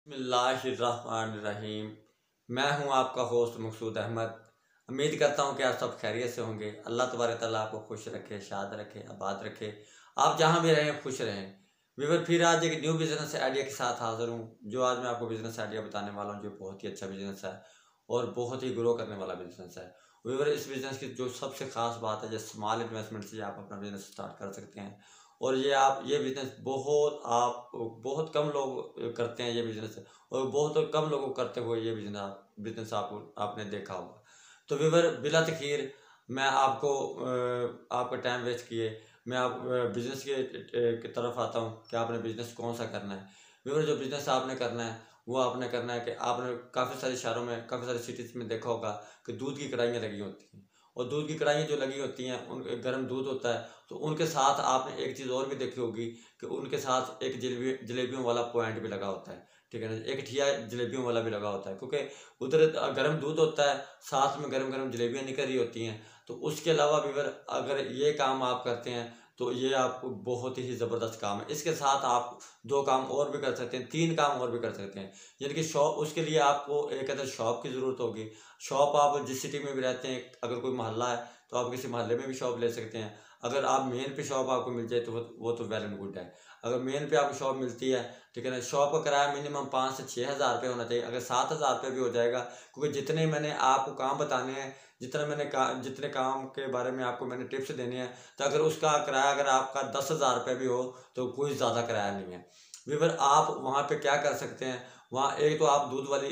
बिस्मिल्लाहिर्रहमानिर्रहीम। मैं हूं आपका होस्ट मकसूद अहमद। उम्मीद करता हूं कि आप सब खैरियत से होंगे। अल्लाह तबारक ताला आपको खुश रखे, शाद रखे, आबाद रखे। आप जहां भी रहें खुश रहें। वीवर फिर आज एक न्यू बिज़नेस आइडिया के साथ हाज़िर हूं। जो आज मैं आपको बिज़नेस आइडिया बताने वाला हूं जो बहुत ही अच्छा बिज़नेस है और बहुत ही ग्रो करने वाला बिज़नेस है। वीवर इस बिज़नेस की जो सबसे ख़ास बात है, जो स्मॉल इन्वेस्टमेंट से आप अपना बिज़नेस स्टार्ट कर सकते हैं। और ये बिज़नेस बहुत कम लोग करते हैं ये बिज़नेस, और बहुत कम लोगों को करते हुए ये बिज़नेस आपने देखा होगा। तो व्यूअर बिला तखीर मैं आपका टाइम वेस्ट किए मैं आप बिज़नेस की तरफ आता हूँ कि आपने बिज़नेस कौन सा करना है। व्यूअर जो बिज़नेस आपने करना है वो आपने करना है कि आपने काफ़ी सारे शहरों में, काफ़ी सारी सिटीज़ में देखा होगा कि दूध की कढ़ाइयाँ लगी होती हैं, और दूध की कढ़ाइयाँ जो लगी होती हैं उन गर्म दूध होता है। तो उनके साथ आपने एक चीज़ और भी देखी होगी कि उनके साथ एक जलेबियों वाला पॉइंट भी लगा होता है, ठीक है ना। एक ठिया जलेबियों वाला भी लगा होता है, क्योंकि उधर गर्म दूध होता है, साथ में गर्म गर्म जलेबियाँ निकल रही होती हैं। तो उसके अलावा भी अगर ये काम आप करते हैं तो ये आपको बहुत ही ज़बरदस्त काम है। इसके साथ आप दो काम और भी कर सकते हैं, तीन काम और भी कर सकते हैं। यानी कि शॉप, उसके लिए आपको एक अदर शॉप की ज़रूरत होगी। शॉप आप जिस सिटी में भी रहते हैं, अगर कोई मोहल्ला है तो आप किसी मोहल्ले में भी शॉप ले सकते हैं। अगर आप मेन पे शॉप आपको मिल जाए तो वो तो वेल एंड गुड है। अगर मेन पे आपको शॉप मिलती है, ठीक है ना, शॉप का किराया मिनिमम 5 से 6 हज़ार रुपये होना चाहिए। अगर 7 हज़ार रुपये भी हो जाएगा, क्योंकि जितने मैंने आपको काम बताने हैं, जितने काम के बारे में आपको मैंने टिप्स देने हैं, तो अगर उसका किराया अगर आपका 10 हज़ार रुपये भी हो तो कोई ज़्यादा किराया नहीं है। वीवर आप वहाँ पे क्या कर सकते हैं, वहाँ एक तो आप दूध वाली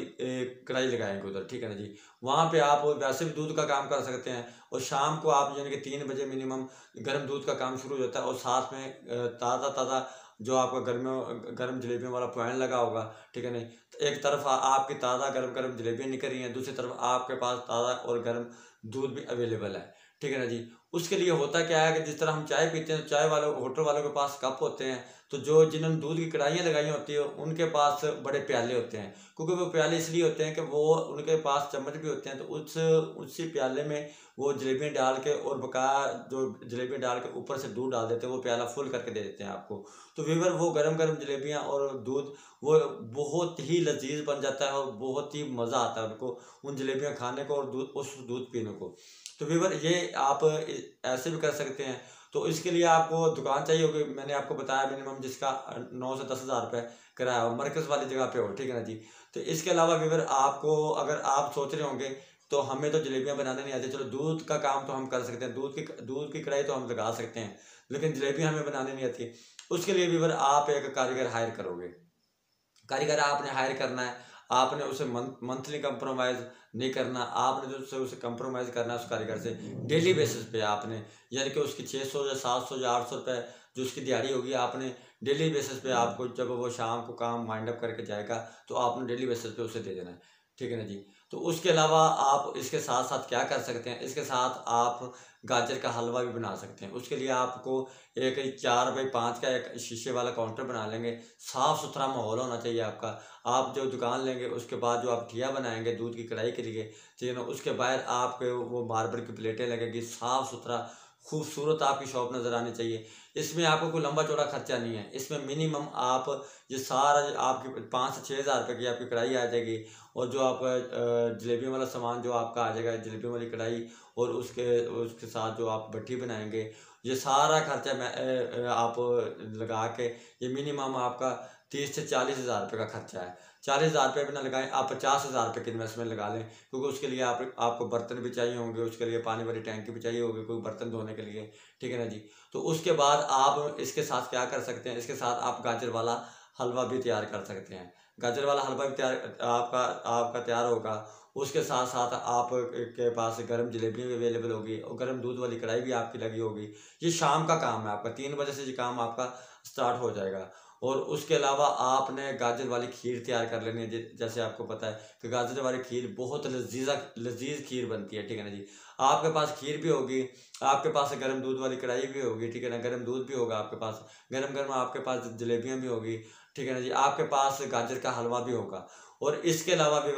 कढ़ाई लगाएंगे उधर, ठीक है ना जी। वहाँ पे आप वैसे भी दूध का काम कर सकते हैं, और शाम को आप यानी कि 3 बजे मिनिमम गर्म दूध का काम शुरू हो जाता है, और साथ में ताज़ा ताज़ा जो आपका गर्म जलेबियों वाला पॉइंट लगा होगा, ठीक है नहीं। तो एक तरफ आपकी ताज़ा गर्म गर्म जलेबियाँ निकल रही हैं, दूसरी तरफ आपके पास ताज़ा और गर्म दूध भी अवेलेबल है, ठीक है ना जी। उसके लिए होता क्या है कि जिस तरह हम चाय पीते हैं, चाय वालों होटल वालों के पास कप होते हैं, तो जो जिन्होंने दूध की कढ़ाइयाँ लगाई होती है उनके पास बड़े प्याले होते हैं, क्योंकि वो प्याले इसलिए होते हैं कि वो उनके पास चम्मच भी होते हैं। तो उसी प्याले में वो जलेबियाँ डाल के और बकाया जो जलेबियाँ डाल के ऊपर से दूध डाल देते हैं, वो प्याला फुल करके दे देते हैं आपको। तो वीवर वो गरम गरम जलेबियाँ और दूध वो बहुत ही लजीज बन जाता है, और बहुत ही मज़ा आता है उनको उन जलेबियाँ खाने को और उस दूध पीने को। तो वीवर ये आप ऐसे भी कर सकते हैं। तो इसके लिए आपको दुकान चाहिए होगी, मैंने आपको बताया मिनिमम जिसका 9 से 10 हज़ार रुपये किराया हो, मरकज़ वाली जगह पे हो, ठीक है ना जी। तो इसके अलावा वीवर आपको, अगर आप सोच रहे होंगे तो हमें तो जलेबियाँ बनाने नहीं आती, चलो दूध का काम तो हम कर सकते हैं, दूध की कढ़ाई तो हम लगा सकते हैं, लेकिन जलेबियाँ हमें बनाने नहीं आती। उसके लिए वीवर आप एक कारीगर हायर करोगे। कारीगर आपने हायर करना है, आपने उसे मंथली कंप्रोमाइज़ नहीं करना, आपने जो उसे कंप्रोमाइज़ करना है उस कारीगर से डेली बेसिस पे आपने, यानी कि उसकी 600 या 700 या 800 रुपये जो उसकी दिहाड़ी होगी, आपने डेली बेसिस पे आपको, जब वो शाम को काम माइंड अप करके जाएगा तो आपने डेली बेसिस पे उसे दे देना है, ठीक है ना जी। तो उसके अलावा आप इसके साथ साथ क्या कर सकते हैं, इसके साथ आप गाजर का हलवा भी बना सकते हैं। उसके लिए आपको एक 4 बाई 5 का एक शीशे वाला काउंटर बना लेंगे। साफ़ सुथरा माहौल होना चाहिए आपका। आप जो दुकान लेंगे उसके बाद जो आप ठिया बनाएंगे दूध की कढ़ाई के लिए, ठीक है ना, उसके बाद आपके वो मार्बल की प्लेटें लगेगी, साफ़ सुथरा खूबसूरत आपकी शॉप नज़र आनी चाहिए। इसमें आपको कोई लंबा चौड़ा खर्चा नहीं है। इसमें मिनिमम आप ये सारा आपकी 5 से 6 हज़ार रुपये की आपकी कढ़ाई आ जाएगी, और जो आपका जलेबियों वाला सामान जो आपका आ जाएगा, जलेबियों वाली कढ़ाई, और उसके साथ जो आप भट्टी बनाएंगे, ये सारा खर्चा आप लगा के ये मिनिमम आपका 30 से 40 हज़ार रुपये का खर्चा है। 40 हज़ार रुपये भी ना लगाएं, आप 50 हज़ार रुपये की इन्वेस्टमेंट लगा लें, क्योंकि उसके लिए आपको बर्तन भी चाहिए होंगे, उसके लिए पानी वाली टैंकी भी चाहिए होगी, कोई बर्तन धोने के लिए, ठीक है ना जी। तो उसके बाद आप इसके साथ क्या कर सकते हैं, इसके साथ आप गाजर वाला हलवा भी तैयार कर सकते हैं। गाजर वाला हलवा भी आपका तैयार होगा। उसके साथ साथ आप के पास गर्म जलेबी भी अवेलेबल होगी, और गर्म दूध वाली कढ़ाई भी आपकी लगी होगी। ये शाम का काम है आपका, 3 बजे से ये काम आपका स्टार्ट हो जाएगा। और उसके अलावा आपने गाजर वाली खीर तैयार कर लेनी है। जैसे आपको पता है कि गाजर वाली खीर बहुत लजीज खीर बनती है, ठीक है ना जी। आपके पास खीर भी होगी, आपके पास गर्म दूध वाली कढ़ाई भी होगी, ठीक है ना, गर्म दूध भी होगा आपके पास, गर्म गर्म आपके पास जलेबियाँ भी होगी, ठीक है ना जी। आपके पास गाजर का हलवा भी होगा। और इसके अलावा भी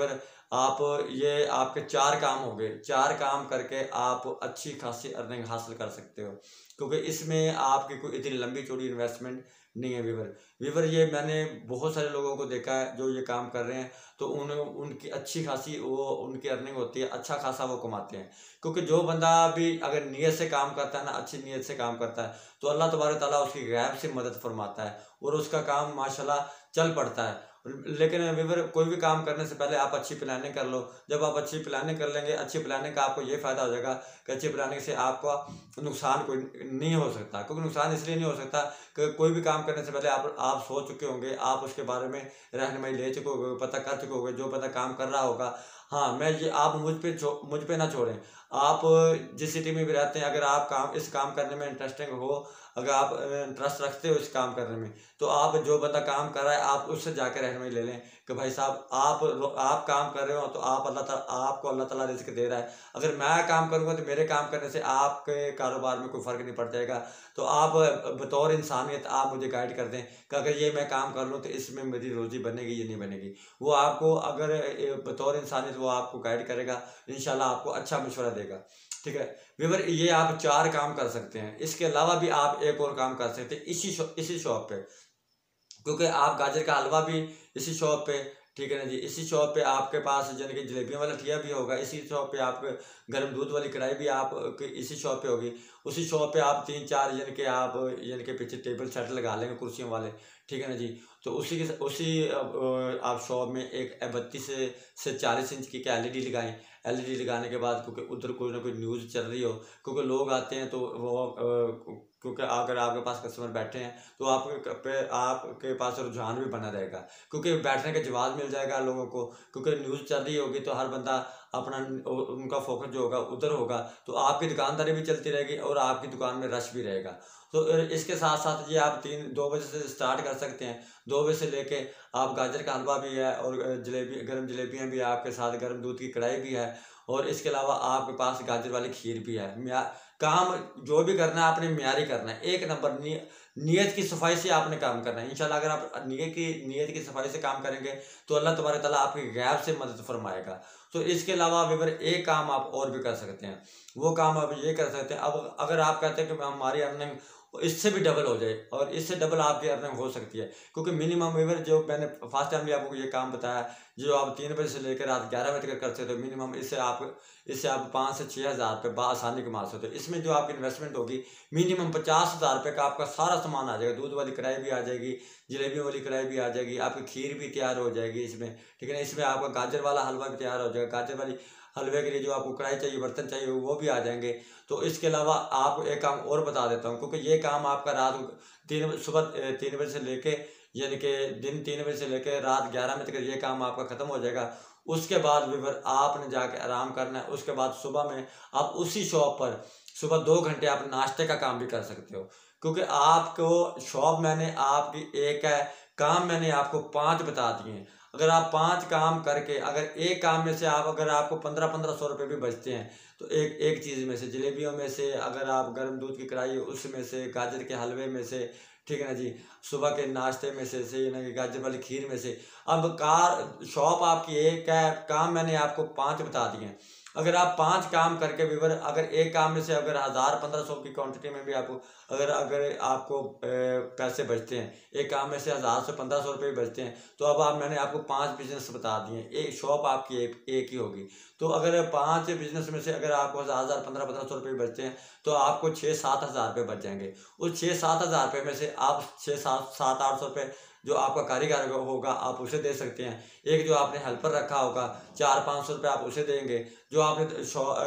आप ये आपके 4 काम हो गए। 4 काम करके आप अच्छी खासी अर्निंग हासिल कर सकते हो, क्योंकि इसमें आपकी कोई इतनी लंबी चौड़ी इन्वेस्टमेंट नहीं है वीवर। वीवर ये मैंने बहुत सारे लोगों को देखा है जो ये काम कर रहे हैं, तो उनकी अच्छी खासी वो उनकी अर्निंग होती है, अच्छा खासा वो कमाते हैं। क्योंकि जो बंदा भी अगर नीयत से काम करता है ना, अच्छी नीयत से काम करता है, तो अल्लाह तबारक ताला उसकी गैब से मदद फरमाता है और उसका काम माशाल्लाह चल पड़ता है। लेकिन वीवर कोई भी काम करने से पहले आप अच्छी प्लानिंग कर लो। जब आप अच्छी प्लानिंग कर लेंगे, अच्छी प्लानिंग का आपको ये फ़ायदा हो जाएगा कि अच्छी प्लानिंग से आपका नुकसान कोई नहीं हो सकता। क्योंकि नुकसान इसलिए नहीं हो सकता कि कोई भी काम करने से पहले आप सोच चुके होंगे, आप उसके बारे में रहनुमाई ले चुके होंगे, पता कर चुके होंगे, जो पता काम कर रहा होगा। हाँ, मैं ये आप मुझ पे ना छोड़ें। आप जिस सिटी में भी रहते हैं, अगर आप इस काम करने में इंटरेस्टिंग हो, अगर आप इंटरेस्ट रखते हो इस काम करने में, तो आप जो बंदा काम कर रहा है आप उससे जाकर रहनुमाई ले लें कि भाई साहब आप काम कर रहे हो तो आपको अल्लाह ताला रिज़्क दे रहा है। अगर मैं काम करूँगा तो मेरे काम करने से आपके कारोबार में कोई फ़र्क नहीं पड़ जाएगा। तो आप बतौर इंसानियत आप मुझे गाइड कर दें कि अगर ये मैं काम कर लूँ तो इसमें मेरी रोज़ी बनेगी या नहीं बनेगी। वो आपको अगर बतौर इंसानियत वो आपको गाइड करेगा, इंशाल्लाह आपको अच्छा मशवरा देगा। ठीक है वीवर, ये आप 4 काम कर सकते हैं। इसके अलावा भी आप एक और काम कर सकते हैं इसी शॉप पे, क्योंकि आप गाजर का हलवा भी इसी शॉप पे, ठीक है ना जी, इसी शॉप पे आपके पास यानी कि जलेबियों वाला ठिया भी होगा, इसी शॉप पे आप गर्म दूध वाली कढ़ाई भी आप इसी शॉप पे होगी। उसी शॉप पे आप 3-4 यानी कि पीछे टेबल सेट लगा लेंगे कुर्सियों वाले, ठीक है ना जी। तो उसी आप शॉप में एक 32 से 40 इंच की एलईडी लगाएं। एलईडी लगाने के बाद, क्योंकि उधर कोई ना कोई न्यूज़ चल रही हो, क्योंकि लोग आते हैं तो वो क्योंकि अगर आपके पास कस्टमर बैठे हैं तो आपके पास रुझान भी बना रहेगा, क्योंकि बैठने का जवाब मिल जाएगा लोगों को। क्योंकि न्यूज़ चल रही होगी तो हर बंदा अपना उनका फोकस जो होगा उधर होगा, तो आपकी दुकानदारी भी चलती रहेगी और आपकी दुकान में रश भी रहेगा। तो इसके साथ साथ ये आप 2 बजे से स्टार्ट कर सकते हैं। 2 बजे से लेके आप गाजर का हलवा भी है और गर्म जलेबियाँ भी है, आपके साथ गर्म दूध की कढ़ाई भी है, और इसके अलावा आपके पास गाजर वाली खीर भी है। काम जो भी करना है आपने म्यारी करना है, एक नंबर नीयत की सफाई से आपने काम करना है। इंशाल्लाह अगर आप नीयत की सफाई से काम करेंगे तो अल्लाह तबारक ताला आपकी गैब से मदद फरमाएगा। तो इसके अलावा वीवर एक काम आप और भी कर सकते हैं। वो काम आप ये कर सकते हैं, अब अगर आप कहते हैं कि हमारी अर्निंग इससे भी डबल हो जाए, और इससे डबल आपकी अर्निंग हो सकती है, क्योंकि मिनिमम वीवर जो मैंने फर्स्ट टाइम भी आपको ये काम बताया, जो आप 3 बजे से लेकर रात 11 बजे तक कर सकते हो, मिनिमम इससे आप 5 से 6 हज़ार रुपये बआसानी कमा सकते हो। इसमें जो आपकी इन्वेस्टमेंट होगी मिनिमम 50 हज़ार रुपये का आपका सारा सामान आ जाएगा। दूध वाली कढ़ाई भी आ जाएगी, जलेबियों वाली कढ़ाई भी आ जाएगी, आपकी खीर भी तैयार हो जाएगी इसमें, ठीक है ना। इसमें आपका गाजर वाला हलवा भी तैयार हो जाएगा। गाजर वाली हलवे के लिए जो आपको कढ़ाई चाहिए, बर्तन चाहिए, वो भी आ जाएंगे। तो इसके अलावा आपको एक काम और बता देता हूँ, क्योंकि ये काम आपका सुबह 3 बजे से लेके यानी कि दिन 3 बजे से लेकर रात 11 बजे तक ये काम आपका ख़त्म हो जाएगा। उसके बाद वीवर आपने जाके आराम करना है। उसके बाद सुबह में आप उसी शॉप पर सुबह 2 घंटे आप नाश्ते का काम भी कर सकते हो, क्योंकि आपको शॉप मैंने आपकी एक है, काम मैंने आपको 5 बता दिए हैं। अगर आप 5 काम करके अगर एक काम में से अगर आपको 1500 रुपये भी बचते हैं, तो एक चीज़ में से, जलेबियों में से, अगर आप गर्म दूध की कढ़ाई उसमें से, गाजर के हलवे में से, ठीक है ना जी, सुबह के नाश्ते में से ना, गाजर वाली खीर में से, अब शॉप आपकी एक है, काम मैंने आपको 5 बता दिए हैं। अगर आप 5 काम करके वीवर अगर एक काम में से अगर 1000-1500 की क्वांटिटी में भी आपको अगर पैसे बचते हैं, एक काम में से 1000 से 1500 रुपये बचते हैं, तो अब मैंने आपको 5 बिजनेस बता दिए। एक शॉप आपकी एक ही होगी। तो अगर 5 बिजनेस में से अगर आपको 1500 रुपये बचते हैं, तो आपको 6-7 हज़ार रुपये बच जाएंगे। उस 6-7 हज़ार रुपये में से आप 6-7-800 रुपये जो आपका कारीगर होगा आप उसे दे सकते हैं। एक जो आपने हेल्पर रखा होगा 400-500 रुपये आप उसे देंगे। जो आपने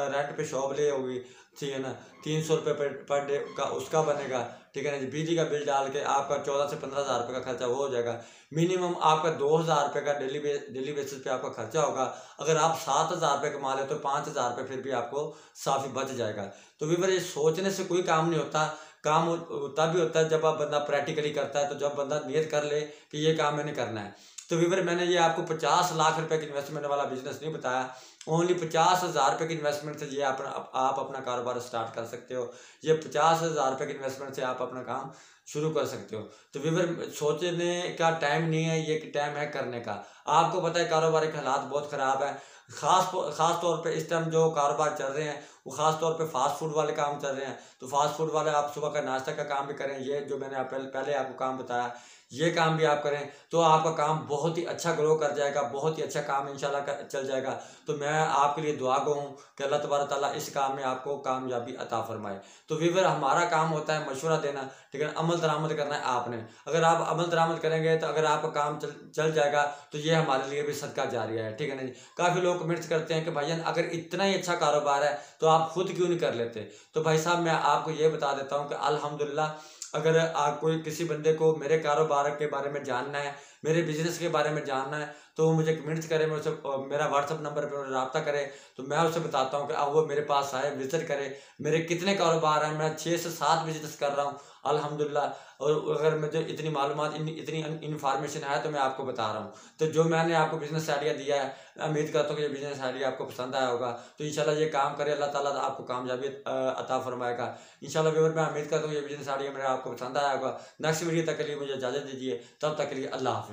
रेंट पे शॉप ली होगी, ठीक है ना, 300 रुपये पर डे का उसका बनेगा, ठीक है ना जी। बिजली का बिल डाल के आपका 14 से 15 हज़ार रुपये का खर्चा वो हो जाएगा। मिनिमम आपका 2000 रुपये का डेली बेसिस पे आपका खर्चा होगा। अगर आप 7 हज़ार रुपये कमा ले तो 5 हज़ार रुपये फिर भी आपको साफ़ी बच जाएगा। तो वीवर ये सोचने से कोई काम नहीं होता, काम तब भी होता है जब आप बंदा प्रैक्टिकली करता है। तो जब बंदा नियत कर ले कि ये काम मैंने करना है, तो व्यूअर मैंने ये आपको 50 लाख रुपए की इन्वेस्टमेंट वाला बिजनेस नहीं बताया, ओनली 50,000 रुपये की इन्वेस्टमेंट से ये आप अपना कारोबार स्टार्ट कर सकते हो। ये 50,000 रुपये की इन्वेस्टमेंट से आप अपना काम शुरू कर सकते हो। तो व्यूअर सोचने का टाइम नहीं है, ये टाइम है करने का। आपको पता है कारोबार के हालात बहुत ख़राब है, खास तौर पे इस टाइम जो कारोबार चल रहे हैं वो ख़ास तौर पे फास्ट फूड वाले काम चल रहे हैं। तो फास्ट फूड वाले आप सुबह का नाश्ता का काम भी करें, ये जो मैंने पहले आपको काम बताया ये काम भी आप करें तो आपका काम बहुत ही अच्छा ग्रो कर जाएगा, बहुत ही अच्छा काम इंशाल्लाह चल जाएगा। तो मैं आपके लिए दुआ गो हूँ कि अल्लाह तबारक ताला इस काम में आपको कामयाबी अता फरमाए। तो व्यूअर हमारा काम होता है मशवरा देना, ठीक है, अमल दरामद करना है आपने। अगर आप अमल दरामद करेंगे तो अगर आपका काम चल जाएगा तो ये हमारे लिए भी सदका जारिया है, ठीक है ना जी। काफ़ी लोग कमेंट्स करते हैं कि भाईजान अगर इतना ही अच्छा कारोबार है तो आप खुद क्यों नहीं कर लेते। तो भाई साहब मैं आपको ये बता देता हूँ कि अल्हम्दुलिल्लाह अगर आप कोई किसी बंदे को मेरे कारोबार के बारे में जानना है, मेरे बिजनेस के बारे में जानना है तो वो मुझे कमेंट्स करे, मैं उससे मेरा व्हाट्सअप नंबर पर रब्ता करे तो मैं उससे बताता हूँ कि अब वो मेरे पास आए, विजिट करे। मेरे कितने कारोबार हैं, मैं 6 से 7 बिजनेस कर रहा हूँ अल्हम्दुलिल्लाह। और अगर मुझे इतनी मालूमात इतनी इन्फॉर्मेशन है तो मैं आपको बता रहा हूँ। तो जो मैंने आपको बिजनेस आइडिया दिया है, उम्मीद करता हूँ कि ये बिजनेस आइडिया आपको पसंद आया होगा। तो इंशाल्लाह ये काम करे, अल्लाह ताला आपको कामयाबी अता फरमाएगा इंशाल्लाह। व्यूअर मैं उम्मीद करता हूँ ये बिजनेस आइडिया मेरा आपको पसंद आया होगा। नेक्स्ट वीडियो तक के लिए मुझे इजाज़त दीजिए, तब तक के लिए अल्लाह हाफ़िज़।